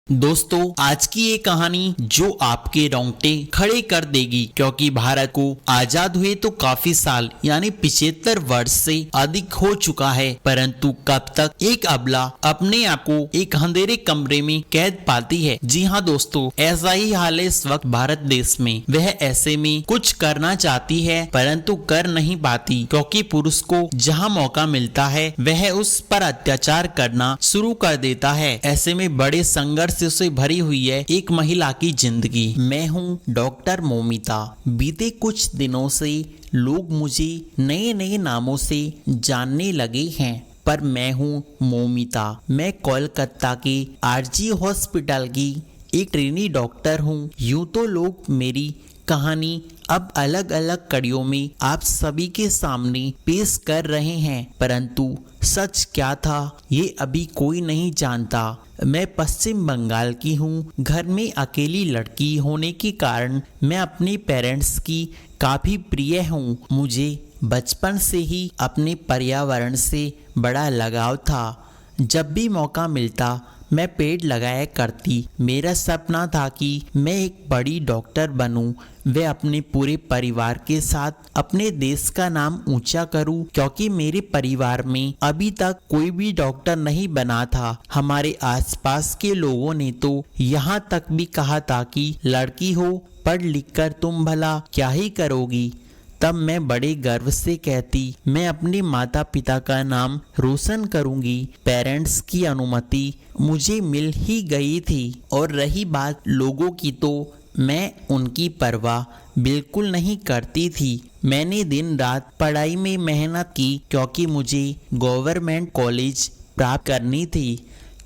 दोस्तों, आज की ये कहानी जो आपके रोंगटे खड़े कर देगी, क्योंकि भारत को आजाद हुए तो काफी साल यानी 75 वर्ष से अधिक हो चुका है, परंतु कब तक एक अबला अपने आप को एक अंधेरे कमरे में कैद पाती है। जी हाँ दोस्तों, ऐसा ही हाल है इस वक्त भारत देश में। वह ऐसे में कुछ करना चाहती है परंतु कर नहीं पाती, क्योंकि पुरुष को जहाँ मौका मिलता है वह उस पर अत्याचार करना शुरू कर देता है। ऐसे में बड़े संघर्ष से भरी हुई है एक महिला की जिंदगी। मैं हूँ डॉक्टर मोमिता। बीते कुछ दिनों से लोग मुझे नए नए नामों से जानने लगे हैं, पर मैं हूँ मोमिता। मैं कोलकाता के आरजी हॉस्पिटल की एक ट्रेनी डॉक्टर हूँ। यूँ तो लोग मेरी कहानी अब अलग अलग कड़ियों में आप सभी के सामने पेश कर रहे हैं, परंतु सच क्या था ये अभी कोई नहीं जानता। मैं पश्चिम बंगाल की हूँ। घर में अकेली लड़की होने के कारण मैं अपने पेरेंट्स की काफ़ी प्रिय हूँ। मुझे बचपन से ही अपने पर्यावरण से बड़ा लगाव था। जब भी मौका मिलता मैं पेड़ लगाया करती। मेरा सपना था कि मैं एक बड़ी डॉक्टर बनूं, वे अपने पूरे परिवार के साथ अपने देश का नाम ऊंचा करूं, क्योंकि मेरे परिवार में अभी तक कोई भी डॉक्टर नहीं बना था। हमारे आसपास के लोगों ने तो यहाँ तक भी कहा था कि लड़की हो, पढ़ लिख कर तुम भला क्या ही करोगी। तब मैं बड़े गर्व से कहती, मैं अपने माता पिता का नाम रोशन करूंगी। पेरेंट्स की अनुमति मुझे मिल ही गई थी, और रही बात लोगों की, तो मैं उनकी परवाह बिल्कुल नहीं करती थी। मैंने दिन रात पढ़ाई में मेहनत की, क्योंकि मुझे गवर्नमेंट कॉलेज प्राप्त करनी थी,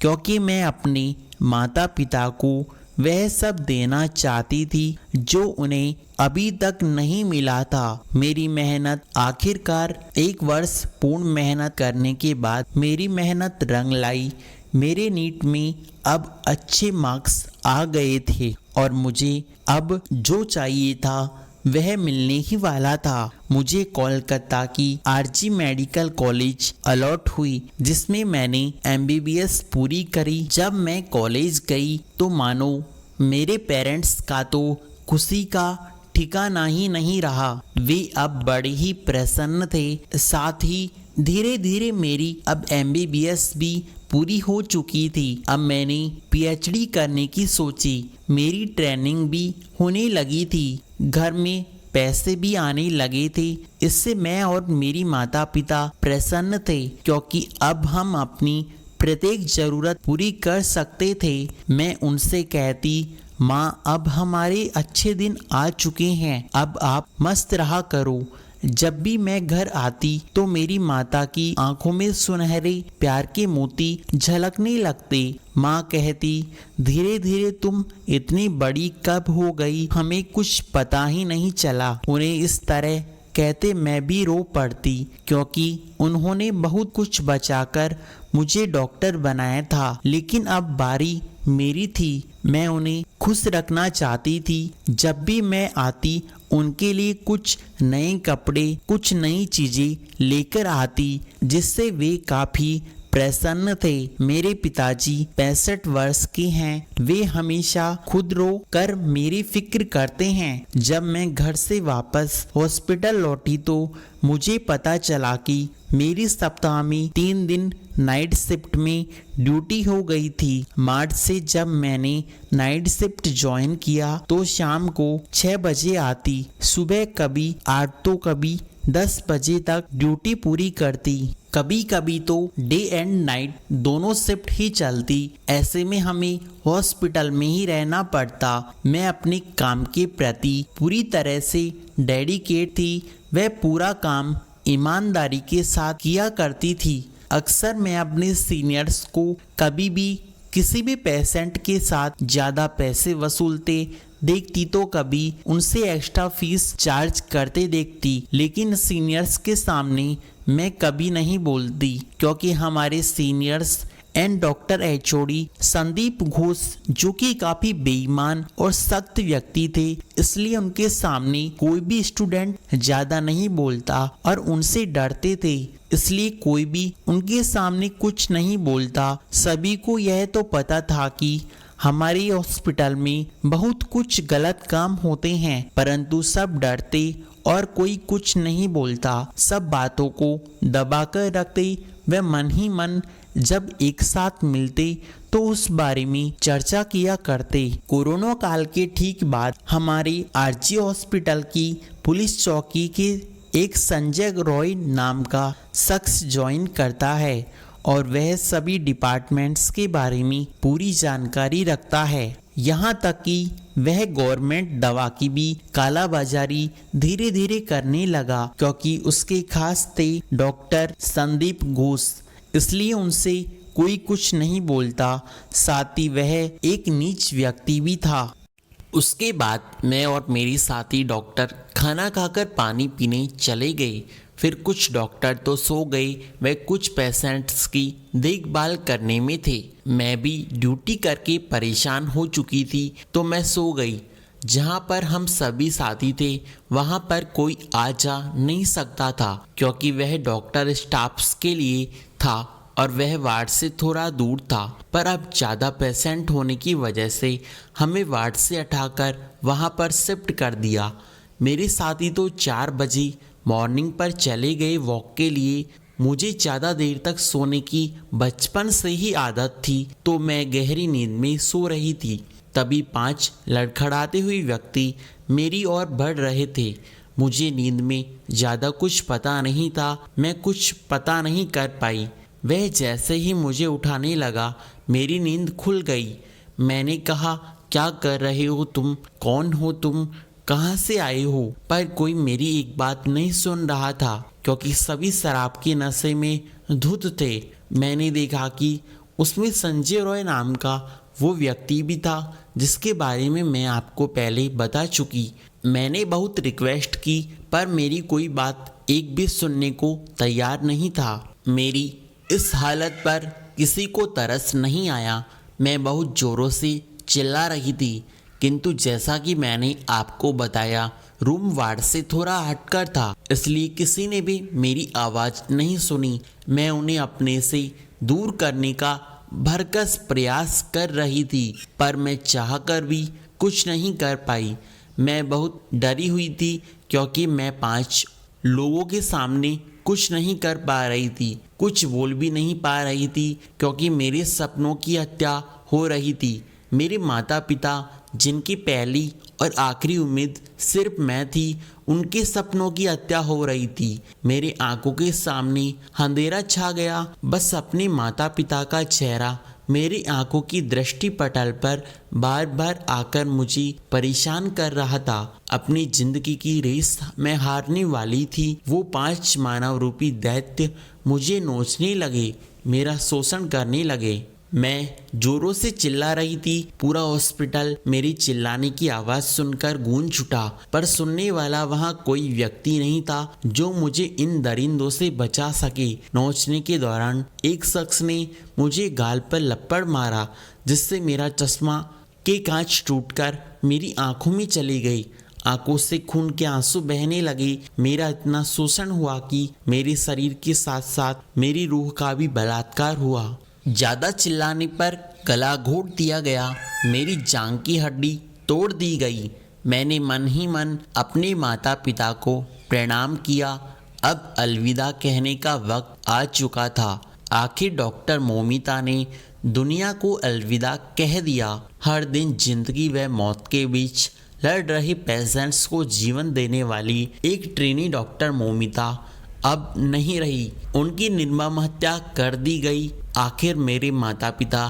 क्योंकि मैं अपने माता पिता को वह सब देना चाहती थी जो उन्हें अभी तक नहीं मिला था। मेरी मेहनत आखिरकार एक वर्ष पूर्ण मेहनत करने के बाद मेरी मेहनत रंग लाई। मेरे नीट में अब अच्छे मार्क्स आ गए थे और मुझे अब जो चाहिए था वह मिलने ही वाला था। मुझे कोलकाता की आरजी मेडिकल कॉलेज अलॉट हुई, जिसमें मैंने MBBS पूरी करी। जब मैं कॉलेज गई तो मानो मेरे पेरेंट्स का तो खुशी का ठिकाना ही नहीं रहा। वे अब बड़े ही प्रसन्न थे। साथ ही धीरे धीरे मेरी अब MBBS भी पूरी हो चुकी थी। अब मैंने PhD करने की सोची। मेरी ट्रेनिंग भी होने लगी थी। घर में पैसे भी आने लगे थे। इससे मैं और मेरी माता पिता प्रसन्न थे, क्योंकि अब हम अपनी प्रत्येक जरूरत पूरी कर सकते थे। मैं उनसे कहती, माँ अब हमारे अच्छे दिन आ चुके हैं, अब आप मस्त रहा करो। जब भी मैं घर आती तो मेरी माता की आंखों में सुनहरे प्यार के मोती झलकने लगते। माँ कहती, धीरे धीरे तुम इतनी बड़ी कब हो गई, हमें कुछ पता ही नहीं चला। उन्हें इस तरह कहते मैं भी रो पड़ती, क्योंकि उन्होंने बहुत कुछ बचाकर मुझे डॉक्टर बनाया था। लेकिन अब बारी मेरी थी। मैं उन्हें खुश रखना चाहती थी। जब भी मैं आती उनके लिए कुछ नए कपड़े, कुछ नई चीजें लेकर आती, जिससे वे काफी प्रसन्न थे। मेरे पिताजी 65 वर्ष के हैं। वे हमेशा खुद रो कर मेरी फिक्र करते हैं। जब मैं घर से वापस हॉस्पिटल लौटी तो मुझे पता चला कि मेरी सप्ताह में 3 दिन नाइट शिफ्ट में ड्यूटी हो गई थी। मार्च से जब मैंने नाइट शिफ्ट ज्वाइन किया तो शाम को 6 बजे आती। सुबह कभी 8 तो कभी 10 बजे तक ड्यूटी पूरी करती। कभी कभी तो डे एंड नाइट दोनों शिफ्ट ही चलती। ऐसे में हमें हॉस्पिटल में ही रहना पड़ता। मैं अपने काम के प्रति पूरी तरह से डेडिकेट थी। वह पूरा काम ईमानदारी के साथ किया करती थी। अक्सर मैं अपने सीनियर्स को कभी भी किसी भी पेशेंट के साथ ज़्यादा पैसे वसूलते देखती तो कभी उनसे एक्स्ट्रा फीस चार्ज करते देखती, लेकिन सीनियर्स के सामने मैं कभी नहीं बोलती, क्योंकि हमारे seniors and doctor HOD Sandeep Ghosh, जो कि काफी बेईमान और सख्त व्यक्ति थे, इसलिए उनके सामने कोई भी स्टूडेंट ज्यादा नहीं बोलता और उनसे डरते थे। इसलिए कोई भी उनके सामने कुछ नहीं बोलता। सभी को यह तो पता था कि हमारी हॉस्पिटल में बहुत कुछ गलत काम होते हैं, परंतु सब डरते और कोई कुछ नहीं बोलता। सब बातों को दबाकर रखते व मन ही मन जब एक साथ मिलते तो उस बारे में चर्चा किया करते। कोरोना काल के ठीक बाद हमारे आरजी हॉस्पिटल की पुलिस चौकी के एक संजय रॉय नाम का शख्स ज्वाइन करता है और वह सभी डिपार्टमेंट्स के बारे में पूरी जानकारी रखता है। यहाँ तक कि वह गवर्नमेंट दवा की भी कालाबाजारी धीरे धीरे करने लगा, क्योंकि उसके खास थे डॉक्टर संदीप घोष, इसलिए उनसे कोई कुछ नहीं बोलता। साथ ही वह एक नीच व्यक्ति भी था। उसके बाद मैं और मेरी साथी डॉक्टर खाना खाकर पानी पीने चले गए। फिर कुछ डॉक्टर तो सो गए व कुछ पेशेंट्स की देखभाल करने में थे। मैं भी ड्यूटी करके परेशान हो चुकी थी तो मैं सो गई। जहाँ पर हम सभी साथी थे वहाँ पर कोई आ जा नहीं सकता था, क्योंकि वह डॉक्टर स्टाफ्स के लिए था और वह वार्ड से थोड़ा दूर था। पर अब ज़्यादा पेशेंट होने की वजह से हमें वार्ड से उठाकर वहाँ पर शिफ्ट कर दिया। मेरे साथी तो 4 बजे मॉर्निंग पर चले गए वॉक के लिए। मुझे ज़्यादा देर तक सोने की बचपन से ही आदत थी, तो मैं गहरी नींद में सो रही थी। तभी 5 लड़खड़ाते हुए व्यक्ति मेरी ओर बढ़ रहे थे। मुझे नींद में ज़्यादा कुछ पता नहीं था, मैं कुछ पता नहीं कर पाई। वह जैसे ही मुझे उठाने लगा मेरी नींद खुल गई। मैंने कहा, क्या कर रहे हो तुम? कौन हो तुम? कहाँ से आए हो? पर कोई मेरी एक बात नहीं सुन रहा था, क्योंकि सभी शराब के नशे में धुत थे। मैंने देखा कि उसमें संजय रॉय नाम का वो व्यक्ति भी था जिसके बारे में मैं आपको पहले बता चुकी। मैंने बहुत रिक्वेस्ट की पर मेरी कोई बात एक भी सुनने को तैयार नहीं था। मेरी इस हालत पर किसी को तरस नहीं आया। मैं बहुत ज़ोरों से चिल्ला रही थी, किंतु जैसा कि मैंने आपको बताया रूम वार्ड से थोड़ा हटकर था, इसलिए किसी ने भी मेरी आवाज़ नहीं सुनी। मैं उन्हें अपने से दूर करने का भरकस प्रयास कर रही थी, पर मैं चाहकर भी कुछ नहीं कर पाई। मैं बहुत डरी हुई थी, क्योंकि मैं 5 लोगों के सामने कुछ नहीं कर पा रही थी, कुछ बोल भी नहीं पा रही थी, क्योंकि मेरे सपनों की हत्या हो रही थी। मेरे माता पिता, जिनकी पहली और आखिरी उम्मीद सिर्फ मैं थी, उनके सपनों की हत्या हो रही थी। मेरे आंखों के सामने अंधेरा छा गया। बस अपने माता पिता का चेहरा मेरी आंखों की दृष्टि पटल पर बार बार आकर मुझे परेशान कर रहा था। अपनी जिंदगी की रेस में हारने वाली थी। वो 5 मानव रूपी दैत्य मुझे नोचने लगे, मेरा शोषण करने लगे। मैं जोरों से चिल्ला रही थी। पूरा हॉस्पिटल मेरी चिल्लाने की आवाज़ सुनकर गूंज उठा, पर सुनने वाला वहाँ कोई व्यक्ति नहीं था जो मुझे इन दरिंदों से बचा सके। नोचने के दौरान एक शख्स ने मुझे गाल पर लपड़ मारा, जिससे मेरा चश्मा के कांच टूटकर मेरी आंखों में चली गई। आंखों से खून के आंसू बहने लगे। मेरा इतना शोषण हुआ कि मेरे शरीर के साथ साथ मेरी रूह का भी बलात्कार हुआ। ज़्यादा चिल्लाने पर गला घोट दिया गया। मेरी जांघ की हड्डी तोड़ दी गई। मैंने मन ही मन अपने माता पिता को प्रणाम किया। अब अलविदा कहने का वक्त आ चुका था। आखिर डॉक्टर मोमिता ने दुनिया को अलविदा कह दिया। हर दिन जिंदगी व मौत के बीच लड़ रहे पेशेंट्स को जीवन देने वाली एक ट्रेनी डॉक्टर मोमिता अब नहीं रही। उनकी निर्मम हत्या कर दी गई। आखिर मेरे माता पिता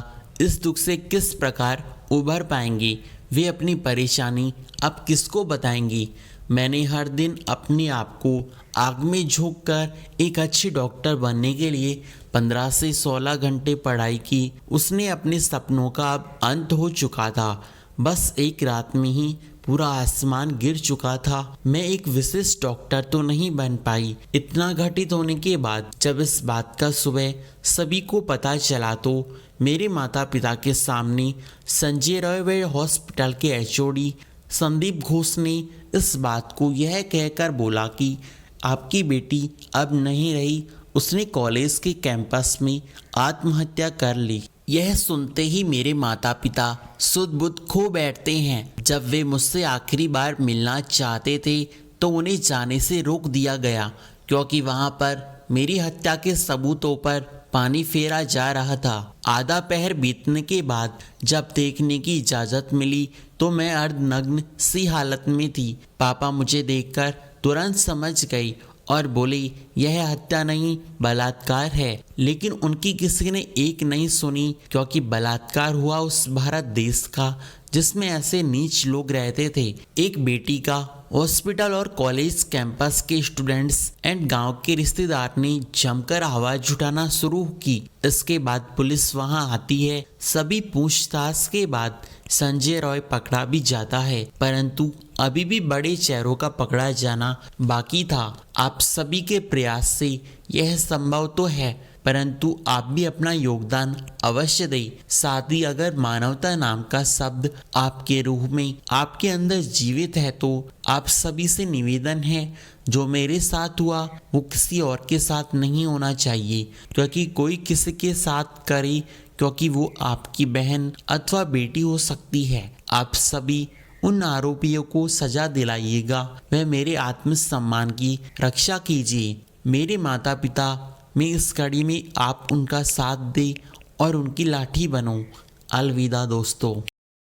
इस दुख से किस प्रकार उभर पाएंगे? वे अपनी परेशानी अब किसको बताएंगी? मैंने हर दिन अपने आप को आग में झोंककर एक अच्छे डॉक्टर बनने के लिए 15 से 16 घंटे पढ़ाई की। उसने अपने सपनों का अब अंत हो चुका था। बस एक रात में ही पूरा आसमान गिर चुका था। मैं एक विशिष्ट डॉक्टर तो नहीं बन पाई। इतना घटित होने के बाद जब इस बात का सुबह सभी को पता चला तो मेरे माता पिता के सामने संजय रॉय हॉस्पिटल के एचओडी संदीप घोष ने इस बात को यह कहकर बोला कि आपकी बेटी अब नहीं रही, उसने कॉलेज के कैंपस में आत्महत्या कर ली। यह सुनते ही मेरे माता पिता सुध बुध खो बैठते हैं। जब वे मुझसे आखिरी बार मिलना चाहते थे तो उन्हें जाने से रोक दिया गया, क्योंकि वहां पर मेरी हत्या के सबूतों पर पानी फेरा जा रहा था। आधा पहर बीतने के बाद जब देखने की इजाज़त मिली तो मैं अर्धनग्न सी हालत में थी। पापा मुझे देखकर तुरंत समझ गई और बोले, यह हत्या नहीं बलात्कार है। लेकिन उनकी किसी ने एक नहीं सुनी, क्योंकि बलात्कार हुआ उस भारत देश का जिसमें ऐसे नीच लोग रहते थे। एक बेटी का हॉस्पिटल और कॉलेज कैंपस के स्टूडेंट्स एंड गांव के रिश्तेदार ने जमकर आवाज उठाना शुरू की। इसके बाद पुलिस वहां आती है। सभी पूछताछ के बाद संजय रॉय पकड़ा भी जाता है, परंतु अभी भी बड़े चेहरों का पकड़ा जाना बाकी था। आप सभी के प्रयास से यह संभव तो है, परंतु आप भी अपना योगदान अवश्य दें। साथ ही अगर मानवता नाम का शब्द आपके रूह में, आपके अंदर जीवित है, तो आप सभी से निवेदन है, जो मेरे साथ हुआ वो किसी और के साथ नहीं होना चाहिए। क्योंकि कोई किसी के साथ करे, क्योंकि वो आपकी बहन अथवा बेटी हो सकती है। आप सभी उन आरोपियों को सजा दिलाइएगा व मेरे आत्मसम्मान की रक्षा कीजिए। मेरे माता पिता में इस कड़ी में आप उनका साथ दे और उनकी लाठी बनो। अलविदा दोस्तों।